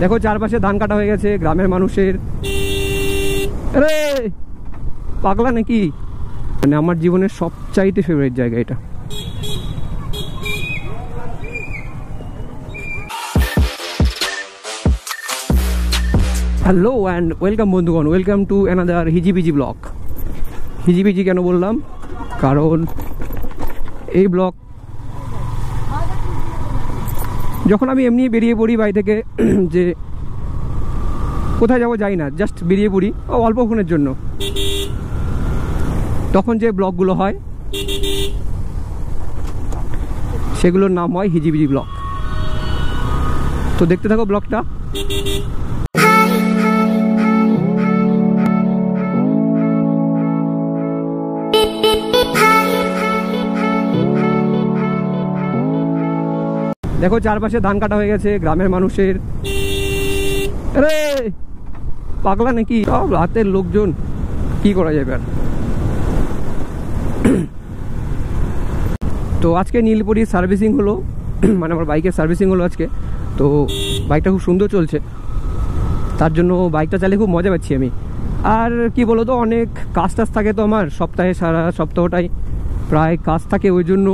দেখো চারপাশে ধান কাটা হয়ে গেছে গ্রামের মানুষের। আরে পাগলা নাকি? মানে আমার জীবনের সবচাইতে ফেভারিট জায়গা এটা। হ্যালো অ্যান্ড ওয়েলকাম বন্ধুগণ, ওয়েলকাম টু অ্যানাদার হিজিবিজি ব্লগ। হিজিবিজি কেন বললাম? কারণ এই ব্লগ যখন আমি এমনি বেরিয়ে পড়ি বাড়ি থেকে, যে কোথায় যাবো যাই না, জাস্ট বেরিয়ে পড়ি অল্পক্ষণের জন্য, তখন যে ব্লগগুলো হয় সেগুলোর নাম হয় হিজিবিজি ব্লগ। তো দেখতে থাকো ব্লগটা। দেখো চারপাশে ধান কাটা হয়ে গেছে গ্রামের মানুষের। আরে পাগলা নাকি? সব রাতের লোকজন, কি করা যাবে আর। তো আজকে নীলপরির সার্ভিসিং হলো, মানে আমার বাইকের সার্ভিসিং হলো আজকে। তো বাইকটা খুব সুন্দর চলছে, তার জন্য বাইকটা চালিয়ে খুব মজা পাচ্ছি আমি। আর কি বলো তো, অনেক কাজ টাজ থাকে তো আমার সপ্তাহে, সারা সপ্তাহটাই প্রায় কাজ থাকে, ওই জন্য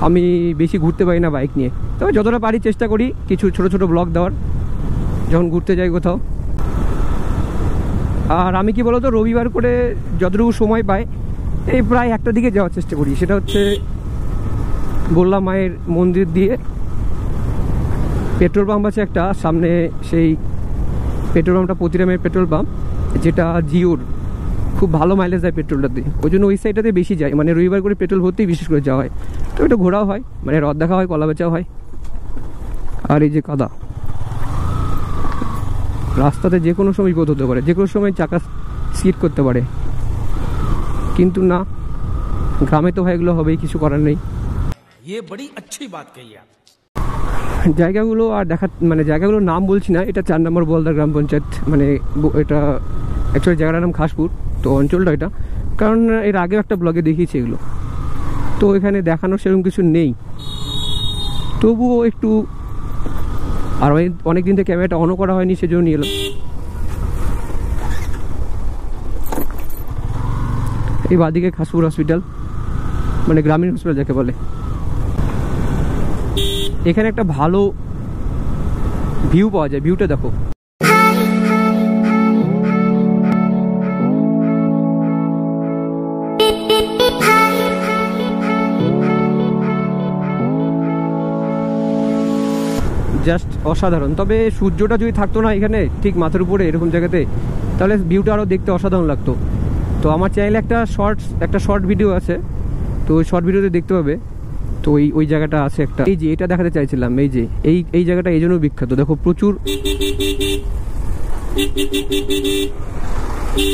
আমি বেশি ঘুরতে পারি না বাইক নিয়ে। তবে যতটা পারি চেষ্টা করি কিছু ছোট ছোট ব্লগ দেওয়ার যখন ঘুরতে যাই কোথাও। আর আমি কি বলতো, রবিবার করে যতটুকু সময় পাই এই প্রায় একটা দিকে যাওয়ার চেষ্টা করি। সেটা হচ্ছে গোল্লা মায়ের মন্দির দিয়ে পেট্রোল পাম্প আছে একটা সামনে, সেই পেট্রোল পাম্পটা প্রতিরামের পেট্রোল পাম্প, যেটা জিওর, খুব ভালো মাইলেজ দেয় পেট্রোলটা দিয়ে, ওই জন্য ওই সাইডটাতে বেশি যায়। মানে রবিবার করে পেট্রোল ভরতেই বিশেষ করে যাওয়া হয়। তো একটু ঘোরাও হয়, মানে রথ দেখা হয়, কলা বেচাও হয়। আর এই যে কাদা, রাস্তাতে যে কোনো সময় বিপদ হতে পারে, যে কোনো সময় চাকা স্কিড করতে পারে, কিন্তু না, গ্রামে তো হয় এগুলো হবেই, কিছু করার নেই। জায়গাগুলো আর দেখা, মানে জায়গাগুলোর নাম বলছি না, এটা 4 নম্বর বলদার গ্রাম পঞ্চায়েত, মানে এটা অ্যাকচুয়ালি জায়গাটার নাম খাসপুর, তো অঞ্চলটা এটা। কারণ এর আগেও একটা ব্লগে দেখিয়েছি এগুলো, তো এখানে দেখানোর সেরকম কিছু নেই, তবুও একটু। আর অনেকদিন থেকে ক্যামেরাটা অনও করা হয়নি, সেজন্য নিয়ে এলাম। এই বাদিকে খাসপুর হসপিটাল, মানে গ্রামীণ হসপিটাল যাকে বলে। এখানে একটা ভালো ভিউ পাওয়া যায়, ভিউটা দেখো। জাস্ট অসাধারণ। তবে সূর্যটা যদি থাকতো না এখানে ঠিক মাথার উপরে এরকম জায়গাতে, তাহলে ভিউটা আরও দেখতে অসাধারণ লাগতো। তো আমার চ্যানেলে একটা শর্ট ভিডিও আছে, তো ওই শর্ট ভিডিওতে দেখতে পাবে। তো ওই জায়গাটা আছে একটা, এই যে এটা দেখাতে চাইছিলাম, এই যে এই জায়গাটা এই জন্য বিখ্যাত। দেখো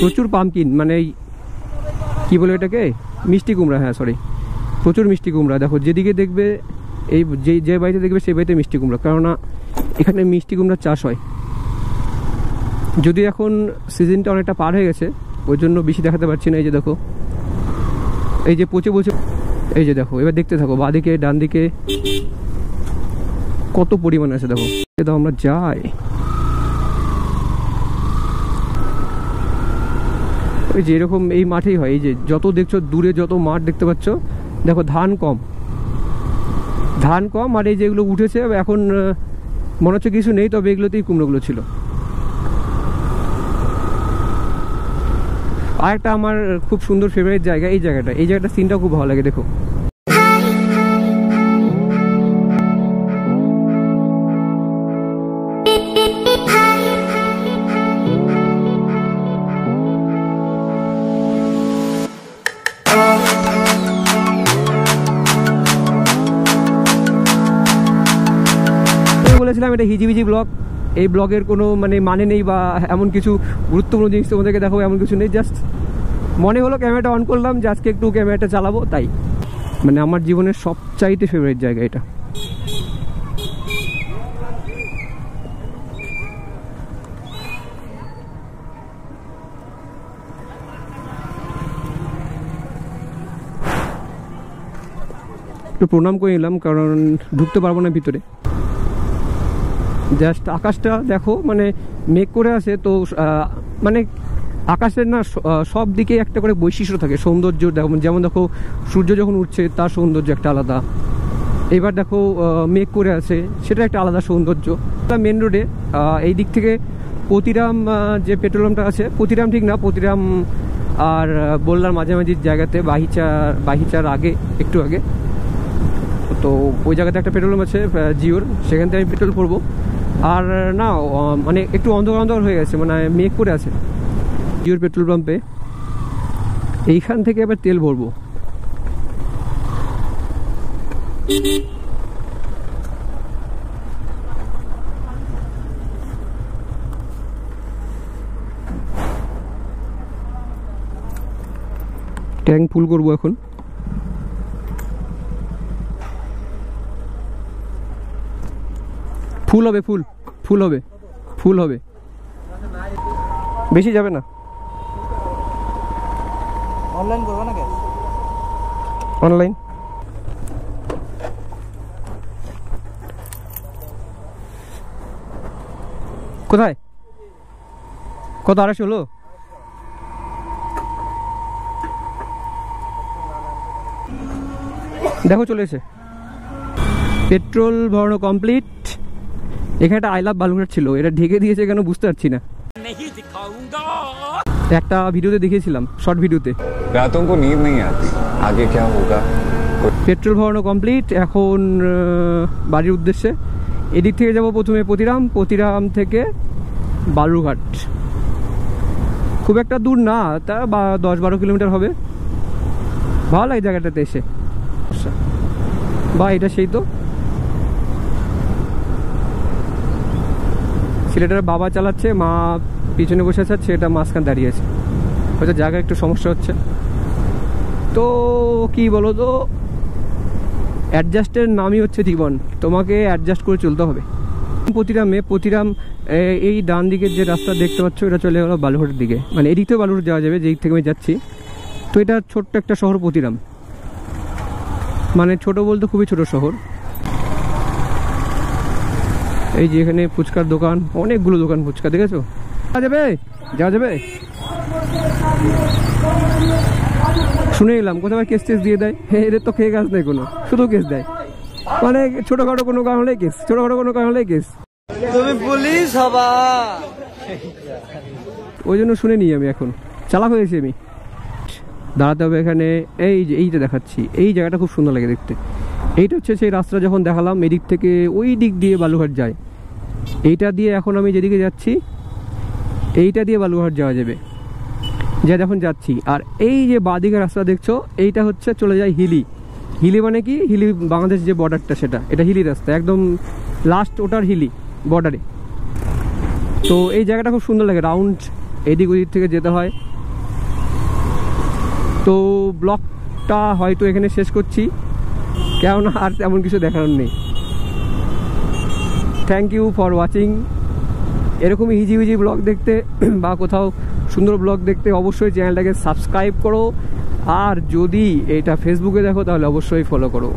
প্রচুর পামকিন, মানে কি বলে এটাকে, মিষ্টি কুমড়া। হ্যাঁ সরি, প্রচুর মিষ্টি কুমড়া। দেখো যেদিকে দেখবে, এই যে বাড়িতে দেখবে সেই বাড়িতে মিষ্টি কুমড়া, কেননা এখানে মিষ্টি কুমড়ার চাষ হয়। যদি এখন সিজনটা অনেকটা পার হয়ে গেছে, ওই জন্য বেশি দেখাতে পারছি না। এই যে দেখো, এই যে পচে, এই যে দেখো, এবার দেখতে থাকো বাঁদিকে ডান দিকে কত পরিমাণে আছে। দেখো তো আমরা যাই, ওই যে এরকম এই মাঠেই হয়। এই যে যত দেখছো দূরে যত মাঠ দেখতে পাচ্ছ, দেখো ধান কম, আর এই যেগুলো উঠেছে এখন মনে হচ্ছে কিছু নেই, তবে এগুলোতেই কুমড়োগুলো ছিল। আর একটা আমার খুব সুন্দর ফেভারিট জায়গা, এই জায়গাটা সিনটা খুব ভালো লাগে। দেখো বলেছিলাম এটা হিজিবিজি ব্লগ। এই ব্লগের কোনো মানে নেই, বা এমন কিছু গুরুত্বপূর্ণ জিনিস তোমাদেরকে দেখাবো এমন কিছু নেই। জাস্ট মনে হলো ক্যামেরাটা অন করলাম যে আজকে একটু ক্যামেরাটা চালাবো, তাই। মানে আমার জীবনের সবচাইতে ফেভারিট জায়গা এটা। একটু প্রণাম করে নিলাম, কারণ ঢুকতে পারবো না ভিতরে। জাস্ট আকাশটা দেখো, মানে মেঘ করে আছে তো, মানে আকাশের না সব দিকে একটা করে বৈশিষ্ট্য থাকে, সৌন্দর্য যেমন দেখো সূর্য যখন উঠছে তার সৌন্দর্য একটা আলাদা, এবার দেখো মেঘ করে আছে, সেটা একটা আলাদা সৌন্দর্য। মেন রোডে এই দিক থেকে পতিরাম যে পেট্রোল পাম্পটা আছে, পতিরাম ঠিক না, পতিরাম আর বললার মাঝামাঝি জায়গাতে, বাহিচার আগে একটু আগে, তো ওই জায়গাতে একটা পেট্রোল পাম্প আছে জিওর, সেখান থেকে আমি পেট্রোল ভরবো। আর না মানে একটু অন্ধকার হয়ে গেছে, মানে মেঘ করে আছে জিওর পেট্রোল পাম্পে, এইখান থেকে আবার তেল ভরবো। ট্যাঙ্ক ফুল করবো এখন। ফুল হবে, ফুল হবে, বেশি যাবে না। অনলাইন করবো না, গ্যাস অনলাইন। কোথায়, কত 250 হলো? দেখো চলে এসে পেট্রোল ভরানো কমপ্লিট। এখানে একটা আই লাভ বালুরঘাট ছিল, এটা ঢেকে দিয়েছে কেন বুঝতে পারছি না। একটা ভিডিওতে দেখিয়েছিলাম, শর্ট ভিডিওতে। রাতों को नींद नहीं आती, आगे क्या होगा। পেট্রোল ভরানো কমপ্লিট, এখন বাড়ির উদ্দেশ্যে। এদিক থেকে যাব প্রথমে পতিরাম থেকে বালুরঘাট, খুব একটা দূর না, তা 10-12 কিলোমিটার হবে। ভালো লাগে জায়গাটাতে এসে। বা এটা সেই তো ছেলেটার বাবা চালাচ্ছে, মা পিছনে বসে আছে, ছেলেটা মাঝখান দাঁড়িয়ে আছে, হয়তো জায়গায় একটু সমস্যা হচ্ছে। তো কি বলো তো, অ্যাডজাস্টের নামই হচ্ছে জীবন, তোমাকে অ্যাডজাস্ট করে চলতে হবে। পতিরাম এই ডান দিকের যে রাস্তা দেখতে পাচ্ছ, এটা চলে গেলো বালুরঘাটের দিকে, মানে এদিক থেকে বালুরঘাট যাওয়া যাবে যেদিক থেকে আমি যাচ্ছি। তো এটা ছোট্ট একটা শহর পতিরাম, মানে ছোট বলতে খুবই ছোট শহর। এই যে এখানে ফুচকার দোকান, অনেকগুলো দোকান ফুচকা, দেখেছো? যাওয়া যাবে। শুনে এলাম কোথাও কেস টেস দিয়ে দেয়, এদের তো খেয়ে কাজ নেই কোনো, শুধু কেস দেয়, মানে ছোটখাটো কোনো কারণ হলেই কেস, তুমি পুলিশ হবা। ওই জন্য শুনে নিই আমি, এখন চালাক হয়েছি আমি। দাঁড়াতে হবে এখানে, এইটা দেখাচ্ছি, এই জায়গাটা খুব সুন্দর লাগে দেখতে। এইটা হচ্ছে সেই রাস্তা যখন দেখালাম, এদিক থেকে ওই দিক দিয়ে বালুরঘাট যায়, এইটা দিয়ে এখন আমি যেদিকে যাচ্ছি এইটা দিয়ে বালুরঘাট যাওয়া যাবে, যা যখন যাচ্ছি। আর এই যে বাঁদিকে রাস্তা দেখছো, এইটা হচ্ছে চলে যায় হিলি মানে কি, হিলি বাংলাদেশ যে বর্ডারটা, সেটা এটা হিলি রাস্তা, একদম লাস্ট ওটার হিলি বর্ডারে। তো এই জায়গাটা খুব সুন্দর লাগে, রাউন্ড এদিক ওদিক থেকে যেতে হয়। তো ব্লগটা হয়তো এখানে শেষ করছি, কেননা আর তেমন কিছু দেখানোর নেই। Thank you for watching. এরকমই হিজি ব্লগ দেখতে বা কোথাও সুন্দর ব্লগ দেখতে অবশ্যই চ্যানেলটাকে সাবস্ক্রাইব করো, আর যদি এটা ফেসবুকে দেখো তাহলে অবশ্যই ফলো করো।